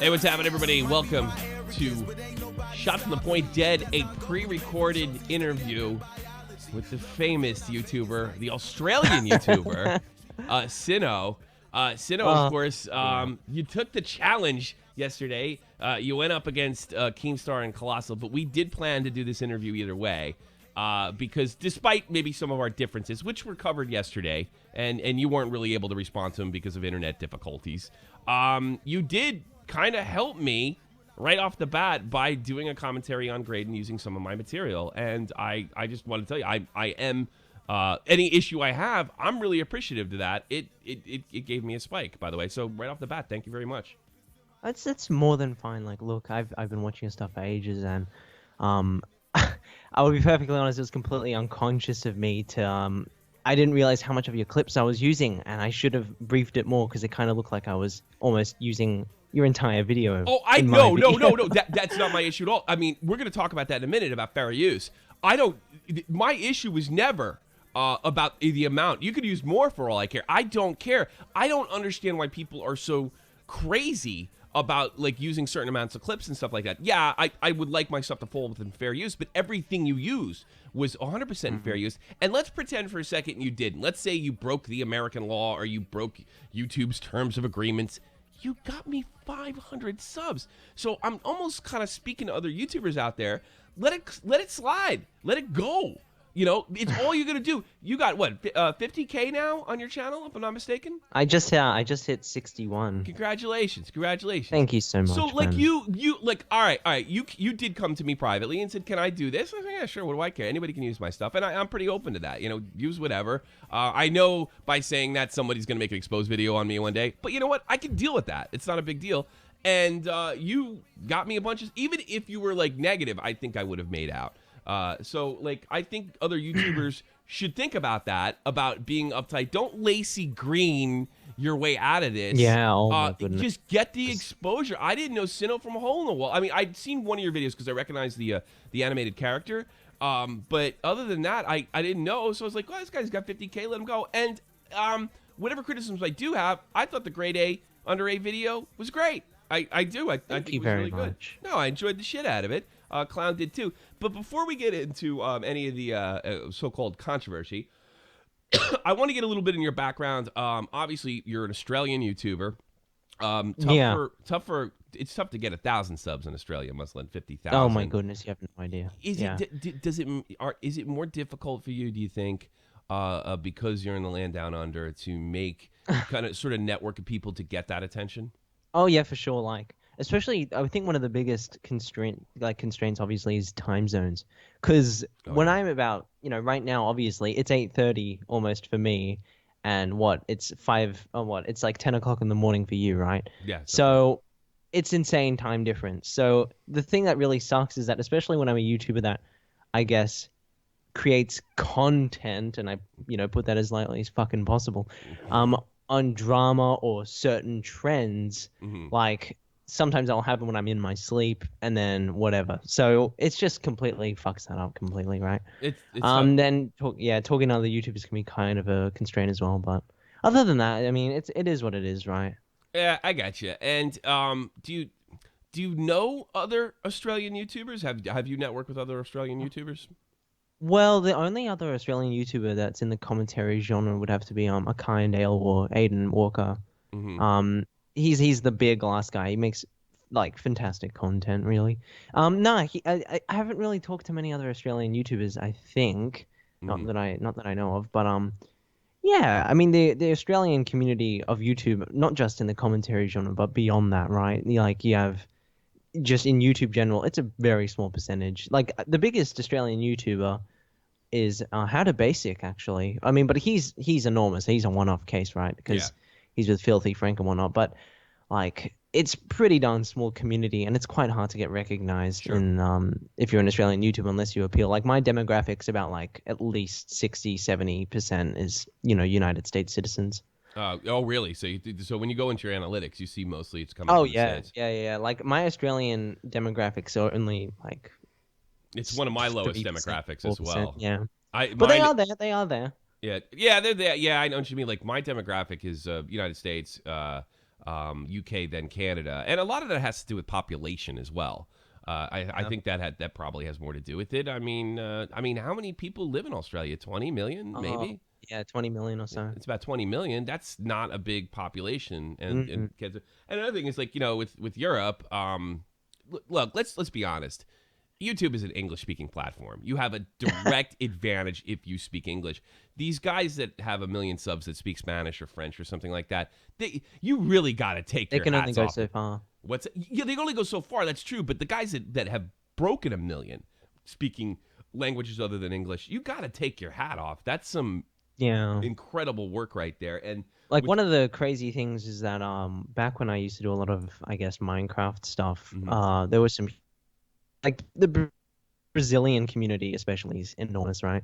Hey, what's happening, everybody? Welcome to Shot from the Point Dead, a pre-recorded interview with the famous YouTuber, the Australian YouTuber, Sinn0h. Sinn0h, of course, you took the challenge yesterday. You went up against Keemstar and Colossal, but we did plan to do this interview either way. Because despite maybe some of our differences, which were covered yesterday, and you weren't really able to respond to them because of internet difficulties, you did kind of help me right off the bat by doing a commentary on grade and using some of my material. And I just want to tell you, I am any issue I have, I'm really appreciative to that. It gave me a spike, by the way. So right off the bat, thank you very much. That's more than fine. Like, look, I've been watching your stuff for ages, and I will be perfectly honest, it was completely unconscious of me to I didn't realize how much of your clips I was using, and I should have briefed it more because it kind of looked like I was almost using your entire video. Oh, no. That's not my issue at all. I mean, we're going to talk about that in a minute about fair use. My issue was never about the amount. You could use more for all I care. I don't care. I don't understand why people are so crazy about like using certain amounts of clips and stuff like that. Yeah, I would like my stuff to fall within fair use, but everything you use was 100% fair use. And let's pretend for a second you didn't. Let's say you broke the American law or you broke YouTube's terms of agreements. You got me 500 subs. So I'm almost kind of speaking to other YouTubers out there. Let it slide. Let it go. You know, it's all you're gonna do. You got what, 50K now on your channel, if I'm not mistaken? I just hit 61. Congratulations. Thank you so much. So like man. you like all right. You did come to me privately and said, "Can I do this?" I said, "Yeah, sure. What do I care? Anybody can use my stuff," and I'm pretty open to that. You know, use whatever. I know by saying that somebody's gonna make an exposed video on me one day, but you know what? I can deal with that. It's not a big deal. And you got me a bunch of. Even if you were like negative, I think I would have made out. So like I think other YouTubers should think about that, about being uptight. Don't lacy green your way out of this. Yeah, oh my goodness. Just get the exposure. I didn't know Sinn0h from a hole in the wall. I mean, I'd seen one of your videos because I recognized the animated character. But other than that, I didn't know. So I was like, well, this guy's got 50K, let him go. And whatever criticisms I do have, I thought the grade A under A video was great. I do. I think it was really good. No, I enjoyed the shit out of it. Clown did too. But before we get into any of the so-called controversy, I want to get a little bit in your background. Obviously, you're an Australian YouTuber. It's tough to get 1,000 subs in Australia, much less 50,000. Oh my goodness, you have no idea. Is it more difficult for you, do you think, because you're in the land down under, to make kind of sort of network of people to get that attention? Oh yeah, for sure. Like, especially, I think one of the biggest constraints obviously is time zones. Because when I'm about, right now, obviously, it's 8:30 almost for me, and it's like 10 o'clock in the morning for you, right? Yeah. So it's insane time difference. So the thing that really sucks is that, especially when I'm a YouTuber that, I guess, creates content, and I, put that as lightly as fucking possible, on drama or certain trends, like sometimes that'll happen when I'm in my sleep and then whatever. So it's just completely fucks that up completely, right? Then talking to other YouTubers can be kind of a constraint as well. But other than that, I mean, it is what it is, right? Yeah, I got you. And do you know other Australian YouTubers? Have you networked with other Australian YouTubers? Well, the only other Australian YouTuber that's in the commentary genre would have to be Akai and Dale or Aiden Walker. He's the beer glass guy. He makes like fantastic content, really. I haven't really talked to many other Australian YouTubers. I think not that I know of, but yeah. I mean, the Australian community of YouTube, not just in the commentary genre, but beyond that, right? Like you have. Just in YouTube general, it's a very small percentage. Like the biggest Australian YouTuber is How to Basic, actually. I mean, but he's enormous. He's a one-off case, right? Because he's with Filthy Frank and whatnot. But like, it's pretty darn small community, and it's quite hard to get recognized in if you're an Australian YouTuber, unless you appeal. Like my demographics, about like at least 60-70% is United States citizens. Oh, really? So when you go into your analytics, you see mostly it's coming from the States. Yeah. Like my Australian demographics are only like. It's one of my lowest demographics as well. Yeah. But they are there. They are there. Yeah, they're there. Yeah, I know what you mean. Like my demographic is United States, UK, then Canada, and a lot of that has to do with population as well. I think that probably has more to do with it. I mean, how many people live in Australia? 20 million, maybe. Yeah, 20 million or so. It's about 20 million. That's not a big population, and kids. And another thing is like with Europe. Look, let's be honest. YouTube is an English-speaking platform. You have a direct advantage if you speak English. These guys that have 1 million subs that speak Spanish or French or something like that, you really got to take your hats off. They can only go so far. Yeah, they can only go so far. That's true. But the guys that have broken 1 million speaking languages other than English, you got to take your hat off. That's some incredible work right there. And like one of the crazy things is that back when I used to do a lot of, I guess, Minecraft stuff, there was some, like the Brazilian community especially is enormous, right?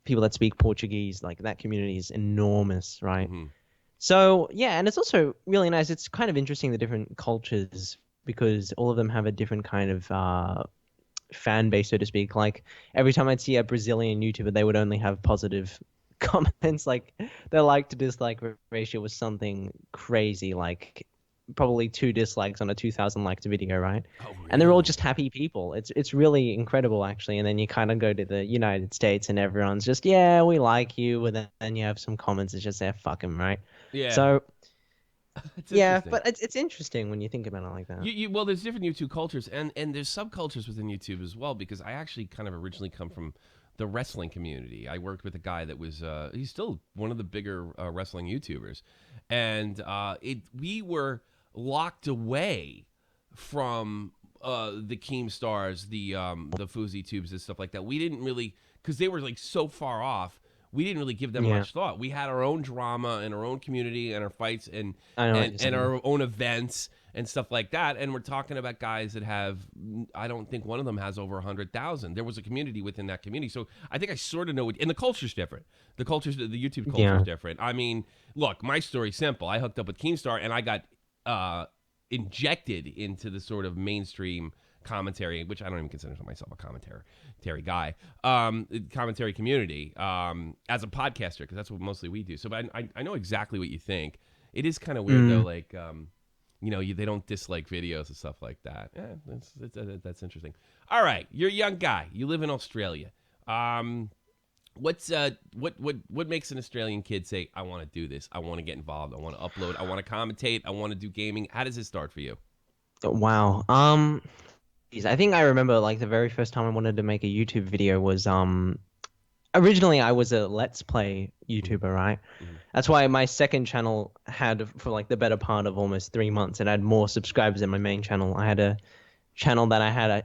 People that speak Portuguese, like that community is enormous, right? So yeah, and it's also really nice. It's kind of interesting, the different cultures, because all of them have a different kind of fan base, so to speak. Like every time I'd see a Brazilian YouTuber, they would only have positive comments. Like their like to dislike ratio was something crazy, like probably 2 dislikes on a 2,000 liked video, right? Oh, really? And they're all just happy people. It's really incredible, actually. And then you kind of go to the United States and everyone's just, yeah, we like you. And then you have some comments that's just there, fuck them, right? Yeah. So yeah, but it's interesting when you think about it like that. Well, there's different YouTube cultures, and there's subcultures within YouTube as well, because I actually kind of originally come from the wrestling community. I worked with a guy that was he's still one of the bigger wrestling YouTubers, and we were locked away from the Keemstars, the Fousey Tubes and stuff like that. We didn't really, because they were like so far off. We didn't really give them much thought. We had our own drama and our own community and our fights and our own events and stuff like that. And we're talking about guys that have, I don't think one of them has over 100,000. There was a community within that community. So I think I sort of know it. And the culture's different. The YouTube culture is different. I mean, look, my story's simple. I hooked up with Keemstar and I got injected into the sort of mainstream commentary, which I don't even consider myself a commentary guy, commentary community as a podcaster, because that's what mostly we do. So but I know exactly what you think. It is kind of weird though, like they don't dislike videos and stuff like that. Yeah, that's interesting. All right, you're a young guy. You live in Australia. What makes an Australian kid say, I want to do this, I want to get involved, I want to upload, I want to commentate, I want to do gaming? How does it start for you? Wow. I think I remember like the very first time I wanted to make a YouTube video was originally I was a Let's Play YouTuber, right? That's why my second channel had, for like the better part of almost 3 months, it had more subscribers than my main channel. I had a channel that I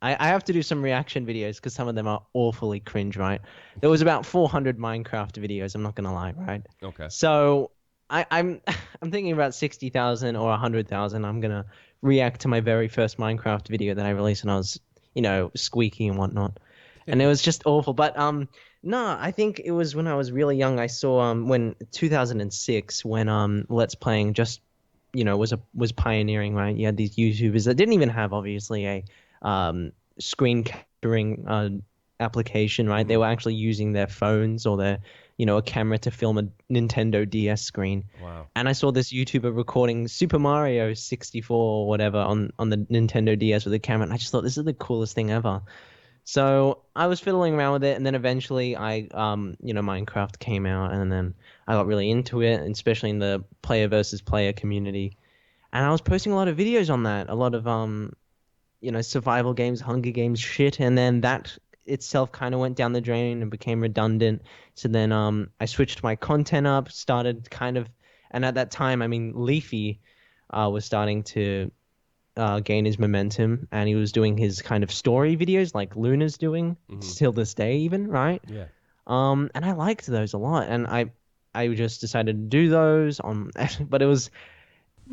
have to do some reaction videos because some of them are awfully cringe, right? There was about 400 Minecraft videos, I'm not gonna lie, right? Okay. So I'm thinking about 60,000 or 100,000. I'm gonna react to my very first Minecraft video that I released when I was, squeaky and whatnot, and it was just awful. But no, I think it was when I was really young. I saw when 2006 when Let's Playing just was pioneering, right? You had these YouTubers that didn't even have obviously a screen capturing application, right? They were actually using their phones or their a camera to film a Nintendo DS screen. Wow. And I saw this YouTuber recording Super Mario 64 or whatever on the Nintendo DS with a camera, and I just thought this is the coolest thing ever. So I was fiddling around with it, and then eventually Minecraft came out, and then I got really into it, and especially in the player versus player community. And I was posting a lot of videos on that, a lot of survival games, Hunger Games shit, and then that itself kind of went down the drain and became redundant. So then I switched my content up, started kind of, and at that time, I mean, Leafy was starting to gain his momentum, and he was doing his kind of story videos like Luna's doing till this day even, right? Yeah. And I liked those a lot, and I just decided to do those but it was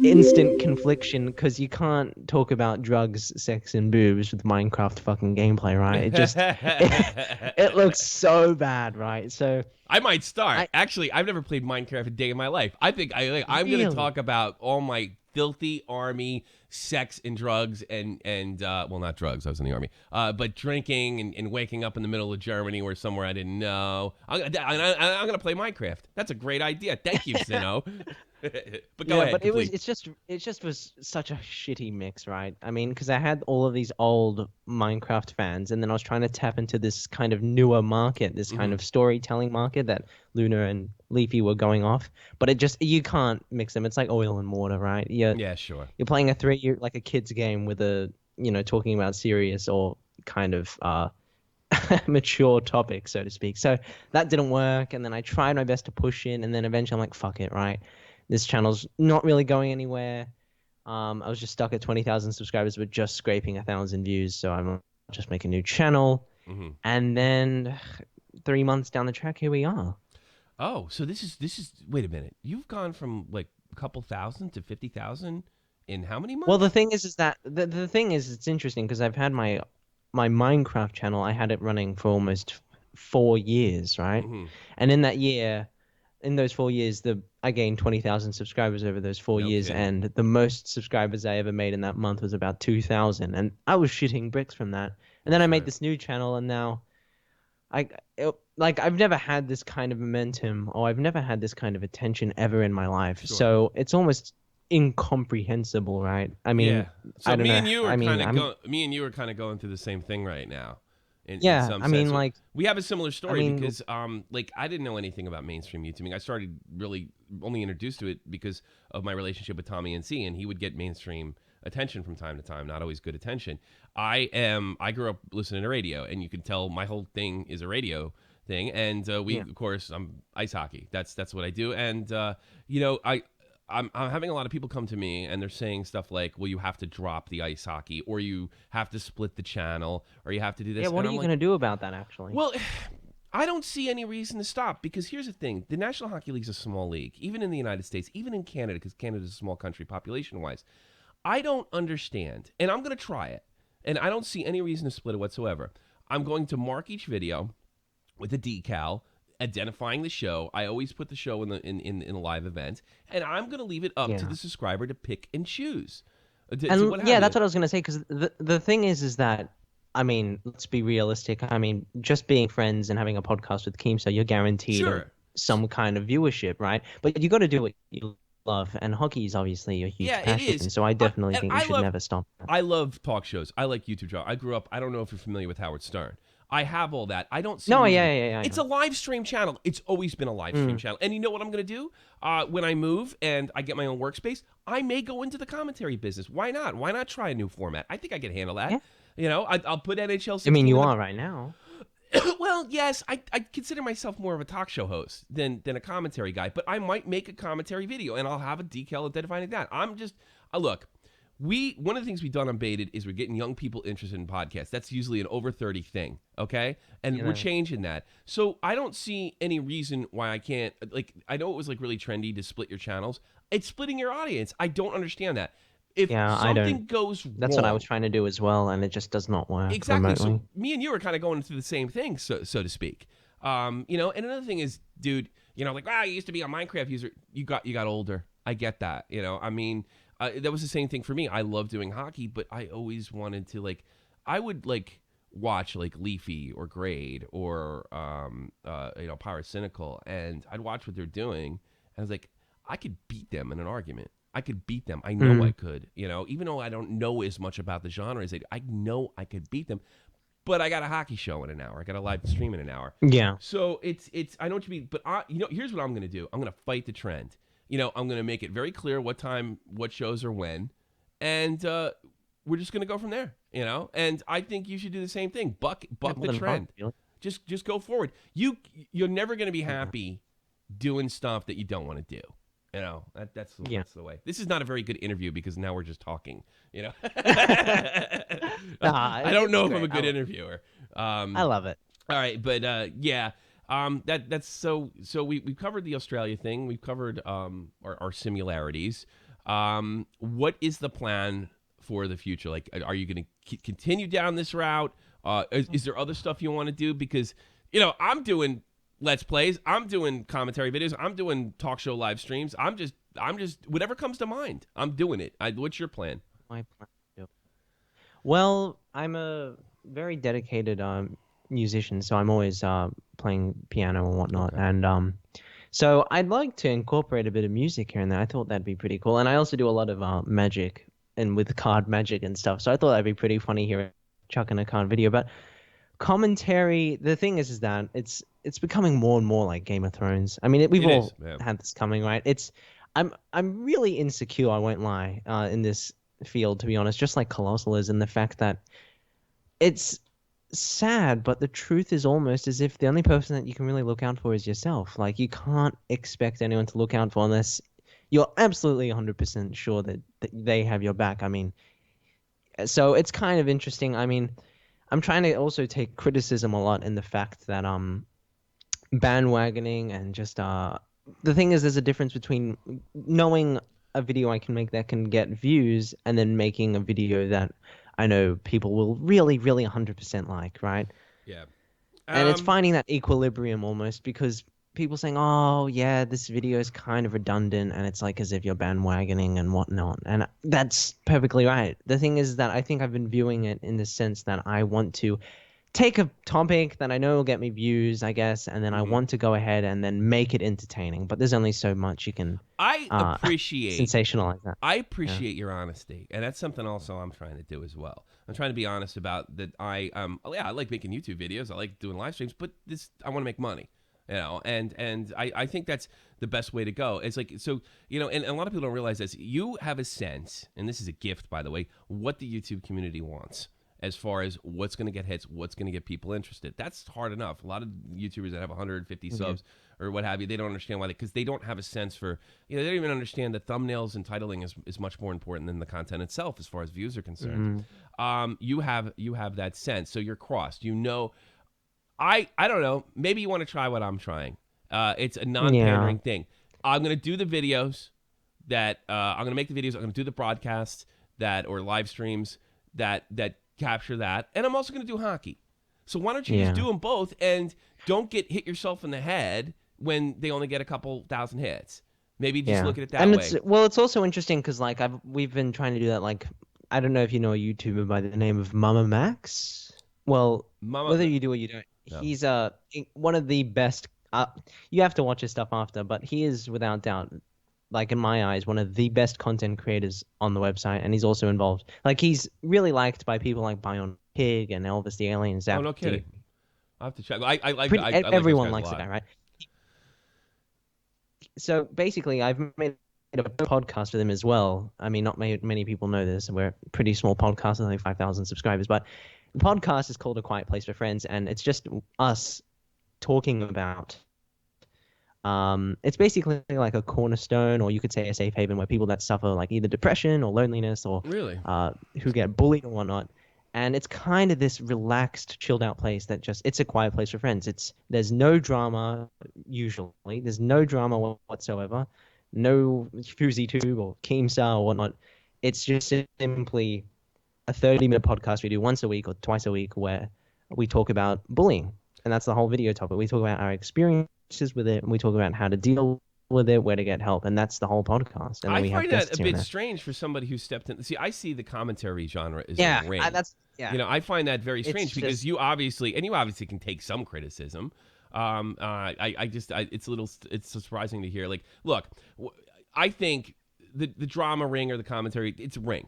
instant confliction because you can't talk about drugs, sex, and boobs with Minecraft fucking gameplay, right? It just it looks so bad, right? So I might start. Actually, I've never played Minecraft a day in my life. I think I'm going to talk about all my filthy army sex and drugs and well, not drugs. I was in the army. But drinking and waking up in the middle of Germany or somewhere I didn't know. I'm gonna play Minecraft. That's a great idea. Thank you, Sinn0h. But go ahead. But complete. it just was such a shitty mix, right? I mean, because I had all of these old Minecraft fans, and then I was trying to tap into this kind of newer market, this kind of storytelling market that Luna and Leafy were going off. But you can't mix them. It's like oil and water, right? Yeah, sure. You're playing a 3-year like a kid's game with talking about serious or kind of mature topic, so to speak. So that didn't work, and then I tried my best to push in, and then eventually I'm like, fuck it, right? This channel's not really going anywhere. I was just stuck at 20,000 subscribers, but just scraping 1,000 views. So I'm just make a new channel. And then 3 months down the track, here we are. Oh, so this is. Wait a minute. You've gone from like a couple thousand to 50,000 in how many months? Well, the thing is that the thing is, it's interesting because I've had my Minecraft channel. I had it running for almost 4 years, right? And in that year. In those 4 years, I gained 20,000 subscribers over those 4 years, and the most subscribers I ever made in that month was about 2,000, and I was shitting bricks from that. And then I made this new channel, and now, I've never had this kind of momentum, or I've never had this kind of attention ever in my life. Sure. So it's almost incomprehensible, right? I mean, yeah. So I don't me know. and you are me and you are kind of going through the same thing right now. In some I mean, sense. like, we have a similar story because I didn't know anything about mainstream YouTubing. I started really only introduced to it because of my relationship with Tommy NC, and he would get mainstream attention from time to time, not always good attention. I grew up listening to radio, and you can tell my whole thing is a radio thing, and of course, I'm ice hockey. That's what I do, and I'm having a lot of people come to me and they're saying stuff like, well, you have to drop the ice hockey, or you have to split the channel, or you have to do this. Yeah, what are you going to do about that, actually? Well, I don't see any reason to stop, because here's the thing. The National Hockey League is a small league, even in the United States, even in Canada, because Canada is a small country population-wise. I don't understand, and I'm going to try it, and I don't see any reason to split it whatsoever. I'm going to mark each video with a decal identifying the show. I always put the show in a live event, and I'm going to leave it up to the subscriber to pick and choose. That's what I was going to say, because the thing is that, I mean, let's be realistic. I mean, just being friends and having a podcast with Keemstar, you're guaranteed some kind of viewership, right? But you got to do what you love, and hockey is obviously a huge passion. It is. So I definitely think you should never stop. I love talk shows. I like YouTube shows. I grew up. I don't know if you're familiar with Howard Stern. I have all that. I don't see. No, yeah. It's a live stream channel. It's always been a live stream channel. And you know what I'm going to do? When I move and I get my own workspace, I may go into the commentary business. Why not? Why not try a new format? I think I can handle that. Yeah. I'll put NHL 16. I mean, you are right now. Well, yes. I consider myself more of a talk show host than a commentary guy. But I might make a commentary video, and I'll have a decal identifying that. I'm just look. One of the things we've done on Baited is we're getting young people interested in podcasts. That's usually an over 30 thing, okay? And we're changing that. So I don't see any reason why I can't, I know it was really trendy to split your channels. It's splitting your audience. I don't understand that. If something goes wrong. That's what I was trying to do as well, and it just does not work. Exactly. Remotely. So me and you are kind of going through the same thing, so to speak. And another thing is, dude, you used to be a Minecraft user. You got older. I get that. I mean, that was the same thing for me. I love doing hockey, but I always wanted to I would watch Leafy or Grade or Pirate Cynical, and I'd watch what they're doing, and I was like, I could beat them in an argument. I could beat them. I know I could. Even though I don't know as much about the genre as they do, I know I could beat them. But I got a hockey show in an hour. I got a live stream in an hour. Yeah. So it's I know what you mean, but here's what I'm going to do. I'm going to fight the trend. I'm going to make it very clear what time, what shows are when, and we're just going to go from there, And I think you should do the same thing. Buck the trend. Just go forward. You're never going to be happy doing stuff that you don't want to do. That's the way. This is not a very good interview because now we're just talking. I don't know if I'm a good interviewer. I love it. All right, but yeah. That's so we covered the Australia thing. We've covered our similarities. What is the plan for the future? Are you going to continue down this route? Is there other stuff you want to do? Because I'm doing Let's Plays, I'm doing commentary videos, I'm doing talk show live streams. I'm just whatever comes to mind. I'm doing it. What's your plan? I plan to do? Well, I'm a very dedicated musician, so I'm always playing piano and whatnot, Okay. and so I'd like to incorporate a bit of music here and there. I thought that'd be pretty cool, and I also do a lot of magic and with card magic and stuff. So I thought that'd be pretty funny here, chucking a card video. But commentary, the thing is that it's becoming more and more like Game of Thrones. I mean, we've It is, all man. had this coming, right? I'm really insecure, I won't lie, in this field, to be honest, just like Colossal is, in the fact that it's sad, but the truth is almost as if the only person that you can really look out for is yourself. Like, you can't expect anyone to look out for unless you're absolutely 100% sure that they have your back. I mean, so it's kind of interesting. I mean, I'm trying to also take criticism a lot in the fact that bandwagoning and just the thing is there's a difference between knowing a video I can make that can get views and then making a video that I know people will really, really 100% like, right? Yeah. And it's Um, finding that equilibrium almost because people saying, "Oh, yeah, this video is kind of redundant," and it's like as if you're bandwagoning and whatnot. And that's perfectly right. The thing is that I think I've been viewing it in the sense that I want to take a topic that I know will get me views, I guess, and then I mhm. want to go ahead and then make it entertaining. But there's only so much you can I uh appreciate sensationalize that. I Yeah. appreciate your honesty, and that's something also I'm trying to do as well. I'm trying to be honest about that. I like making YouTube videos. I like doing live streams, but this I want to make money, and I think that's the best way to go. It's like so and a lot of people don't realize this. You have a sense, and this is a gift, by the way, what the YouTube community wants as far as what's going to get hits, what's going to get people interested. That's hard enough. A lot of YouTubers that have 150 Yeah. subs or what have you, they don't understand why because they don't have a sense for they don't even understand that thumbnails and titling is much more important than the content itself as far as views are concerned. Mhm. You have that sense, so you're crossed. I don't know. Maybe you want to try what I'm trying. It's a Yeah. non-pandering thing. I'm gonna do the videos that I'm gonna make the videos. I'm gonna do the broadcasts that or live streams that capture that, and I'm also gonna do hockey. So why don't you just Yeah. do them both and don't hit yourself in the head when they only get a couple thousand hits? Maybe just Yeah. look at it that And way. it's also interesting because like we've been trying to do that. Like, I don't know if you know a YouTuber by the name of Mama Max. Well, Mama, whether you do or you don't, no. he's one of the best. You have to watch his stuff after, but he is without doubt, like in my eyes, one of the best content creators on the website, and he's also involved. Like, he's really liked by people like Bion Pig and Elvis the Alien, Oh, Zap no kidding. I have to check. I like those everyone guys a likes the lot. guy, right? So basically, I've made a podcast with him as well. I mean, not many people know this, and we're a pretty small podcast, only 5,000 subscribers. But the podcast is called A Quiet Place for Friends, and it's just us talking about. It's basically like a cornerstone, or you could say a safe haven, where people that suffer like either depression or loneliness, or Really? who get bullied or whatnot. And it's kind of this relaxed, chilled out place that just it's a quiet place for friends. There's no drama usually. There's no drama whatsoever. No Fusey Tube or Keemstar or whatnot. It's just simply a 30-minute podcast we do once a week or twice a week where we talk about bullying. And that's the whole video topic. We talk about our experiences with it and we talk about how to deal with it, where to get help. And that's the whole podcast. And then I we have find that a guests here and bit there. strange for somebody who stepped in. See, I see the commentary genre as a Yeah, ring. yeah. I find that very It's strange because just you obviously can take some criticism. It's a little, it's surprising to hear. Like, look, I think the drama ring or the commentary, it's a ring,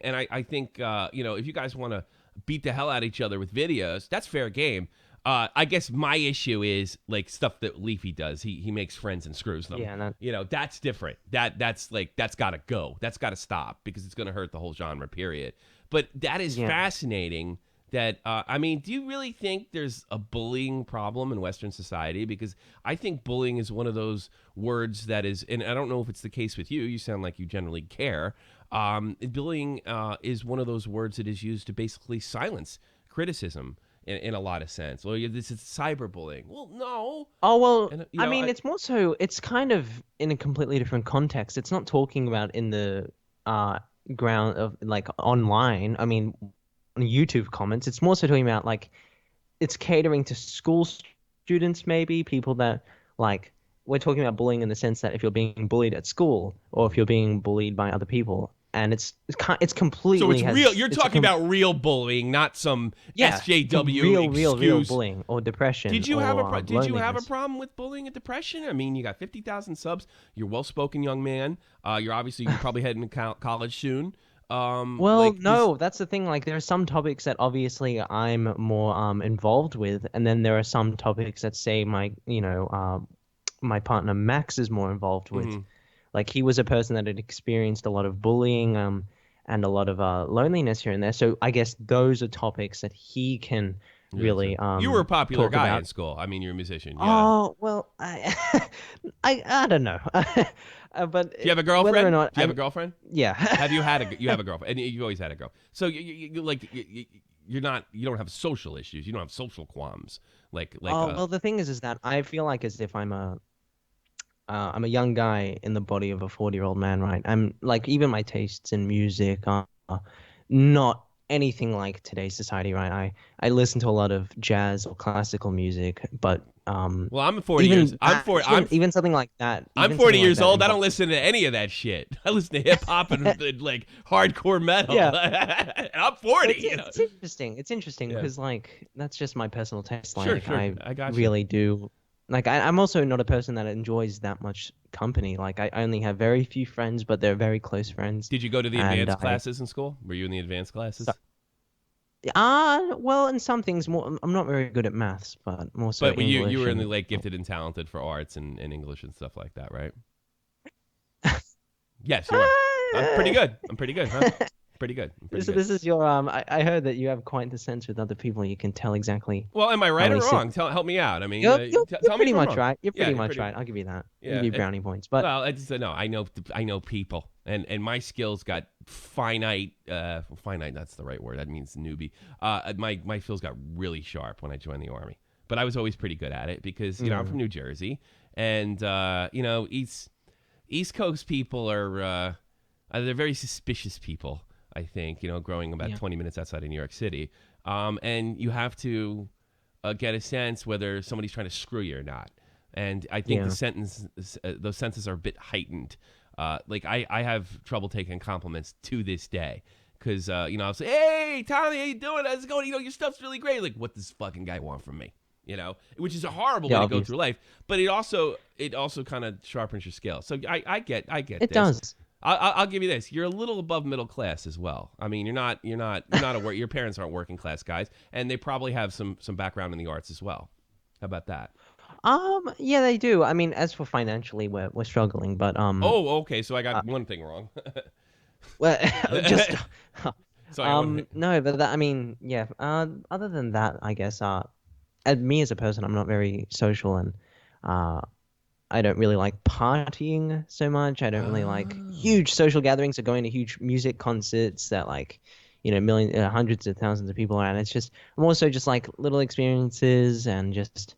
and I think if you guys want to beat the hell out of each other with videos, that's fair game. I guess my issue is like stuff that Leafy does. He makes friends and screws them. yeah, that, That's different. That's got to go. That's got to stop because it's going to hurt the whole genre. Period. But that is yeah. fascinating. That I mean, do you really think there's a bullying problem in Western society? Because I think bullying is one of those words that is, and I don't know if it's the case with you. You sound like you generally care. Bullying is one of those words that is used to basically silence criticism in a lot of sense. Well, this is cyberbullying. Well, no. Oh, well, And I mean, it's more so, it's kind of in a completely different context. It's not talking about in the uh ground of like online. I mean, on YouTube comments, it's more so talking about like it's catering to school students, maybe people that like we're talking about bullying in the sense that if you're being bullied at school or if you're being bullied by other people. and it's completely. So it's real. You're talking about real bullying, not some SJW real excuse. bullying or depression. Did you have a Did you have a problem with bullying and depression? I mean, you got 50,000 subs. You're a well-spoken young man. You're probably heading to college soon. Well, no, that's the thing. Like, there are some topics that obviously I'm more involved with, and then there are some topics that say my partner Max is more involved with. Mm-hmm. Like, he was a person that had experienced a lot of bullying and a lot of loneliness here and there. So I guess those are topics that he can really you were a popular guy about. in school. I mean, you're a musician. Yeah. Oh, well, I don't know. But do you have a girlfriend? Whether or not, do you have a girlfriend? Yeah. You have a girlfriend, and you've always had a girl. So you don't have social issues. You don't have social qualms. Well, the thing is that I feel like as if I'm a young guy in the body of a 40-year-old man, right? I'm like, even my tastes in music are not anything like today's society, right? I listen to a lot of jazz or classical music, but well, I'm 40 years. Even something like that. I'm 40 years old. I don't listen to any of that shit. I listen to hip hop and like hardcore metal. Yeah. I'm 40. It's interesting. It's interesting because like that's just my personal taste. Like sure. I got you. Really do. Like I'm also not a person that enjoys that much company. Like I only have very few friends, but they're very close friends. Did you go to the advanced classes in school? Were you in the advanced classes? Well, in some things, more. I'm not very good at maths, but more so. But you were in the gifted and talented for arts and English and stuff like that, right? Yes, you are. I'm pretty good, huh? Pretty good. This is your I heard that you have quite the sense with other people. You can tell exactly. Well, am I right or wrong? Help me out. I mean, you're tell pretty me much right. You're pretty much right. I'll give you that. Yeah, I'll give you brownie points. But well, no, I know people, and my skills got finite. Finite. That's the right word. That means newbie. My skills got really sharp when I joined the army, but I was always pretty good at it because I'm from New Jersey, and East Coast people are they're very suspicious people. I think, growing about 20 minutes outside of New York City. And you have to get a sense whether somebody's trying to screw you or not. And I think those senses are a bit heightened. Like I have trouble taking compliments to this day. Because, I'll say, hey, Tommy, how you doing? How's it going? Your stuff's really great. Like, what does this fucking guy want from me? Which is a horrible way to go through life. But it also kind of sharpens your scale. So I get it does. I'll give you this. You're a little above middle class as well. I mean, you're not your parents aren't working class guys, and they probably have some background in the arts as well. How about that? Yeah, they do. I mean, as for financially, we're struggling, but Oh, okay. So I got one thing wrong. Well, just sorry. no, but I mean, yeah. Other than that, I guess me as a person, I'm not very social, and I don't really like partying so much. I don't really like huge social gatherings or going to huge music concerts that hundreds of thousands of people are at. It's just, I'm also just like little experiences and just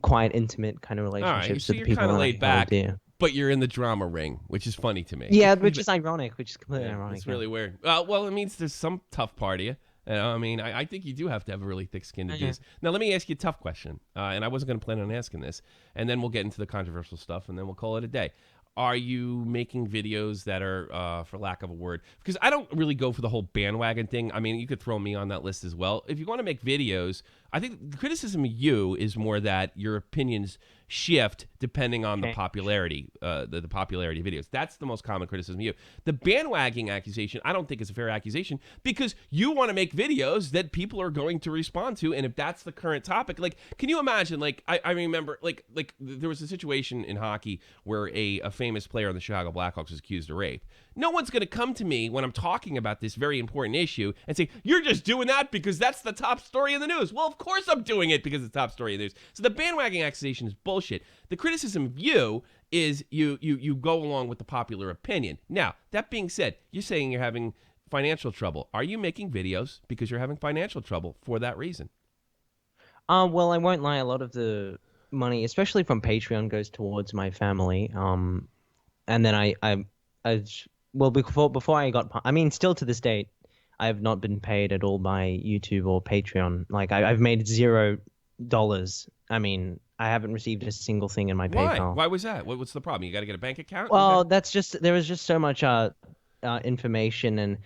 quite intimate kind of relationships with the people. Kind of laid back, dear. But you're in the drama ring, which is funny to me. Yeah, which is ironic, which is completely ironic. It's really weird. Well, it means there's some tough part of you. I mean, I think you do have to have a really thick skin to do this. Now, let me ask you a tough question, and I wasn't going to plan on asking this, and then we'll get into the controversial stuff, and then we'll call it a day. Are you making videos that are, for lack of a word, because I don't really go for the whole bandwagon thing. I mean, you could throw me on that list as well. If you want to make videos, I think the criticism of you is more that your opinions shift depending on the popularity, the popularity of videos. That's the most common criticism of you. The bandwagon accusation, I don't think is a fair accusation because you want to make videos that people are going to respond to, and if that's the current topic, like, can you imagine? Like, I remember, like there was a situation in hockey where a famous player on the Chicago Blackhawks was accused of rape. No one's going to come to me when I'm talking about this very important issue and say, you're just doing that because that's the top story in the news. Well, of course I'm doing it because it's the top story in the news. So the bandwagon accusation is bullshit. The criticism of you is you go along with the popular opinion. Now, that being said, you're saying you're having financial trouble. Are you making videos because you're having financial trouble for that reason? Well, I won't lie. A lot of the money, especially from Patreon, goes towards my family. And then before I got, I mean, still to this date, I have not been paid at all by YouTube or Patreon. Like I've made $0. I mean, I haven't received a single thing in my PayPal. Why was that? What's the problem? You got to get a bank account? Well, that's just, there was just so much information and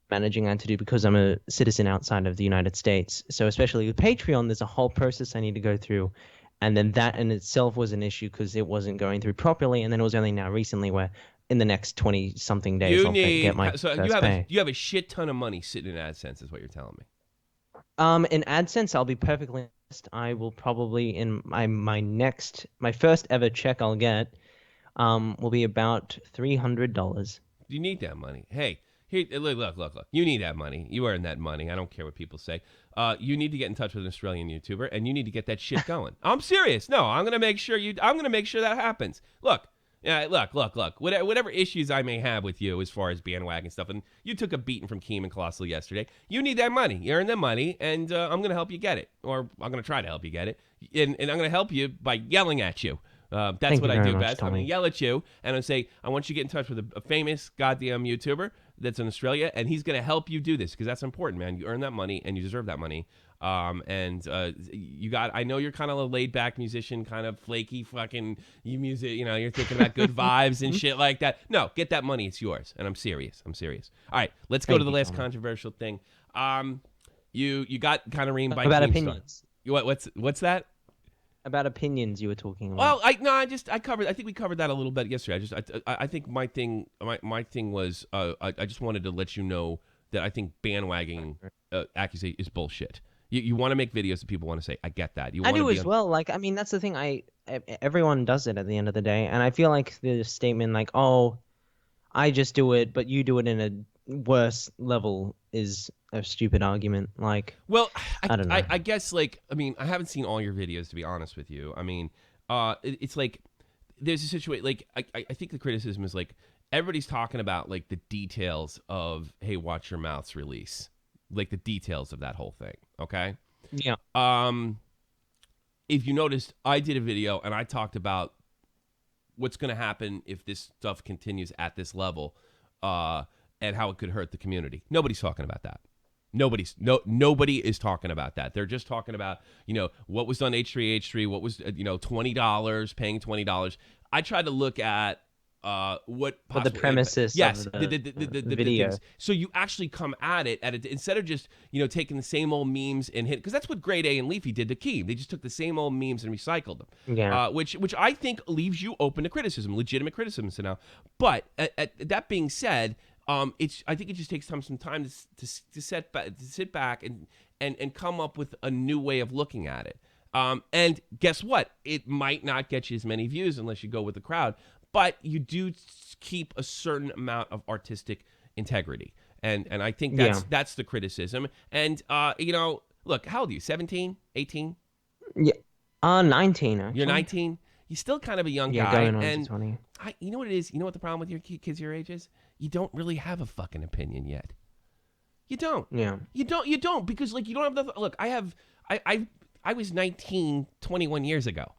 managing that to do because I'm a citizen outside of the United States. So especially with Patreon, there's a whole process I need to go through. And then that in itself was an issue because it wasn't going through properly. And then it was only now recently where in the next 20-something days I'll get my first pay. You have a shit ton of money sitting in AdSense is what you're telling me. In AdSense, I'll be perfectly honest, I will probably in my first ever check I'll get will be about $300. You need that money. Hey, here, look. You need that money. You earn that money. I don't care what people say. You need to get in touch with an Australian YouTuber, and you need to get that shit going. I'm serious. No, I'm gonna make sure that happens. Look. Yeah, look. Whatever issues I may have with you as far as bandwagon stuff, and you took a beating from Keem and Colossal yesterday. You need that money. You earn the money, and I'm going to help you get it, or I'm going to try to help you get it, and I'm going to help you by yelling at you. That's what I do best. Tommy. I'm going to yell at you, and I'll say, I want you to get in touch with a famous goddamn YouTuber that's in Australia, and he's going to help you do this, because that's important, man. You earn that money, and you deserve that money. I know you're kind of a laid back musician, kind of flaky fucking you're thinking about good vibes and shit like that. No, get that money. It's yours. And I'm serious. All right. Let's go to the last controversial thing. You got kind of reamed by about opinions. What's that? About opinions you were talking about. Well, I think we covered that a little bit yesterday. I think my thing was I just wanted to let you know that I think bandwagoning accusation is bullshit. You want to make videos that people want to say. I get that. I do as well. Like, I mean, that's the thing. Everyone does it at the end of the day, and I feel like the statement like, "Oh, I just do it, but you do it in a worse level," is a stupid argument. Like, well, I don't know. I guess I haven't seen all your videos to be honest with you. I mean, it's like there's a situation. Like, I think the criticism is like everybody's talking about like the details of Hey, Watch Your Mouth's release. Like the details of that whole thing, okay? Yeah. If you noticed, I did a video and I talked about what's going to happen if this stuff continues at this level, and how it could hurt the community. Nobody's talking about that. Nobody is talking about that. They're just talking about what was done H3H3, what was $20, paying $20. I tried to look at what the premises yes of the video. Things. So you actually come at it instead of just taking the same old memes and hit, because that's what Grade A and Leafy did to Keem. They just took the same old memes and recycled them. Yeah. Which I think leaves you open to criticism, legitimate criticism. So now, but that being said, I think it just takes some time to sit back and come up with a new way of looking at it. And guess what? It might not get you as many views unless you go with the crowd. But you do keep a certain amount of artistic integrity, and I think that's the criticism. And look, how old are you? 17, 18? Yeah, 19. Actually. You're 19. You're still kind of a young guy. Going on and to 20. You know what it is? You know what the problem with your kids your age is? You don't really have a fucking opinion yet. You don't. Yeah. You don't because you don't have look. I was 19, 21 years ago.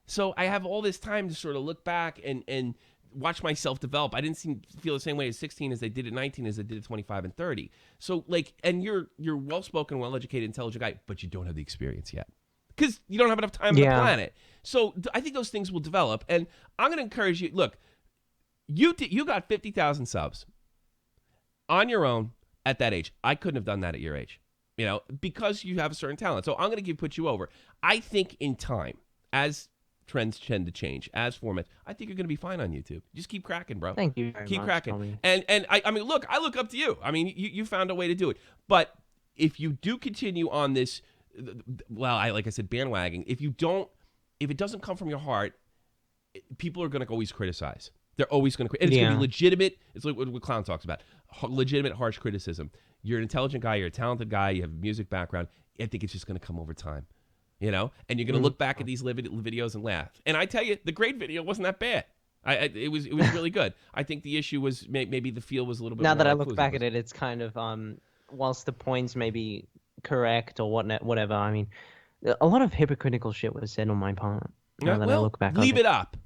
So I have all this time to sort of look back and watch myself develop. I didn't feel the same way at 16 as I did at 19 as I did at 25 and 30. So and you're well-spoken, well-educated, intelligent guy, but you don't have the experience yet because you don't have enough time on the planet. So I think those things will develop. And I'm going to encourage you. Look, you got 50,000 subs on your own at that age. I couldn't have done that at your age, because you have a certain talent. So I'm going to put you over. I think in time, as trends tend to change as formats, I think you're going to be fine on YouTube. Just keep cracking, bro. Thank you very much. Keep cracking. Tommy. And I mean, look, I look up to you. I mean, you found a way to do it. But if you do continue on this, like I said, bandwagoning, if it doesn't come from your heart, people are going to always criticize. They're always going to criticize. It's going to be legitimate. It's like what Clown talks about. Legitimate, harsh criticism. You're an intelligent guy. You're a talented guy. You have a music background. I think it's just going to come over time. And you're going to look back at these videos and laugh. And I tell you, the grade video wasn't that bad. It was really good. I think the issue was maybe the feel was a little bit. Now more that I look back at it, it's kind of whilst the points may be correct or whatever. I mean, a lot of hypocritical shit was said on my part. Now that I look back, leave it up.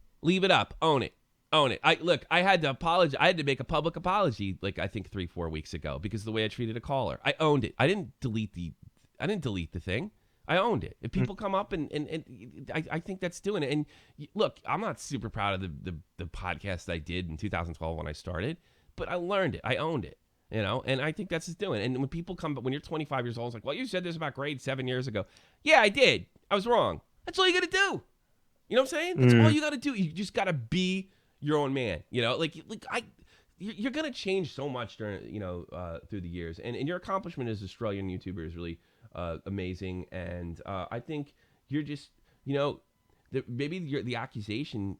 Own it. I had to apologize. I had to make a public apology, I think 3-4 weeks ago, because of the way I treated a caller. I owned it. I didn't delete the thing. I owned it. If people come up and I think that's doing it. And look, I'm not super proud of the podcast I did in 2012 when I started, but I learned it. I owned it. You know, and I think that's just doing. And when people come, but when you're 25 years old, it's like, well, you said this about grade 7 years ago. Yeah, I did. I was wrong. That's all you got to do. You know what I'm saying? That's all you got to do. You just got to be your own man. You know, you're gonna change so much during, through the years. And your accomplishment as Australian YouTuber is really amazing. And I think you're just, maybe the accusation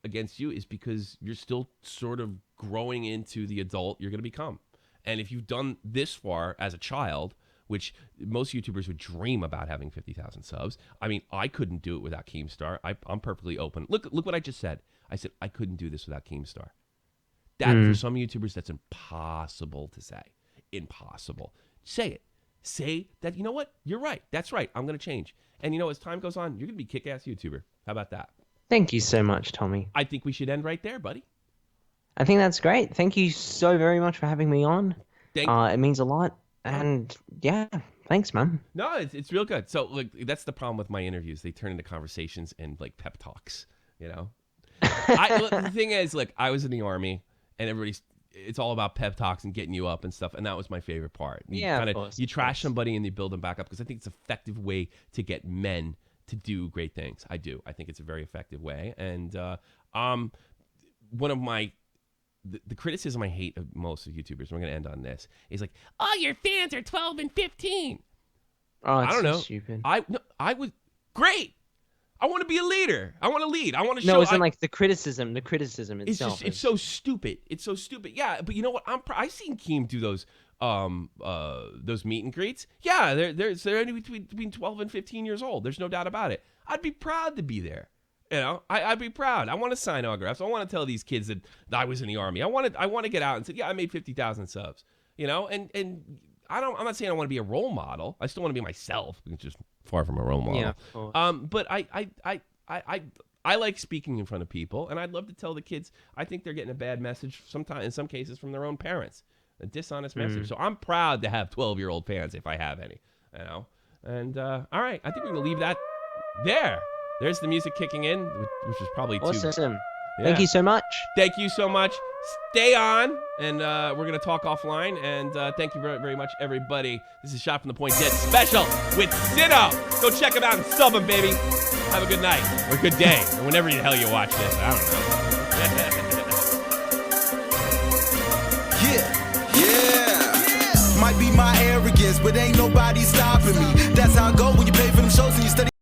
against you is because you're still sort of growing into the adult you're gonna become. And if you've done this far as a child, which most YouTubers would dream about having 50,000 subs. I mean, I couldn't do it without Keemstar. I'm perfectly open. Look what I just said. I said I couldn't do this without Keemstar. That for some YouTubers, that's impossible to say. Impossible. Say it. Say that, you know what? You're right. That's right. I'm going to change. And as time goes on, you're going to be a kick-ass YouTuber. How about that? Thank you so much, Tommy. I think we should end right there, buddy. I think that's great. Thank you so very much for having me on. It means a lot. And yeah, thanks, man. No, it's real good. So look, that's the problem with my interviews. They turn into conversations and like pep talks, the thing is, look, I was in the Army and it's all about pep talks and getting you up and stuff. And that was my favorite part. You trash somebody and you build them back up because I think it's an effective way to get men to do great things. I do. I think it's a very effective way. And one of my the criticism I hate of most of YouTubers, we're going to end on this, is like, oh, your fans are 12 and 15. Oh, I don't know. Stupid. I was great. I want to be a leader. I want to lead. I want to show. No, it's like the criticism itself. It's so stupid. It's so stupid. Yeah, but you know what? I've seen Keem do those meet and greets. Yeah, they're between 12 and 15 years old. There's no doubt about it. I'd be proud to be there. I'd be proud. I want to sign autographs. I want to tell these kids that I was in the Army. I want to get out and say, yeah, I made 50,000 subs. And I'm not saying I want to be a role model. I still want to be myself. It's just far from a role model. Yeah, of course. But I like speaking in front of people, and I'd love to tell the kids I think they're getting a bad message sometimes, in some cases, from their own parents, a dishonest message. So I'm proud to have 12-year-old fans if I have any. And all right, I think we're gonna leave that there. There's the music kicking in, which is probably awesome. Yeah. Thank you so much. Thank you so much. Stay on, and we're going to talk offline. And thank you very, very much, everybody. This is Shot from the Point Dead special with Sinn0h. Go check him out and sub him, baby. Have a good night or good day or whenever the hell you watch this. I don't know. Yeah. Might be my arrogance, but ain't nobody stopping me. That's how I go when you pay for them shows and you study.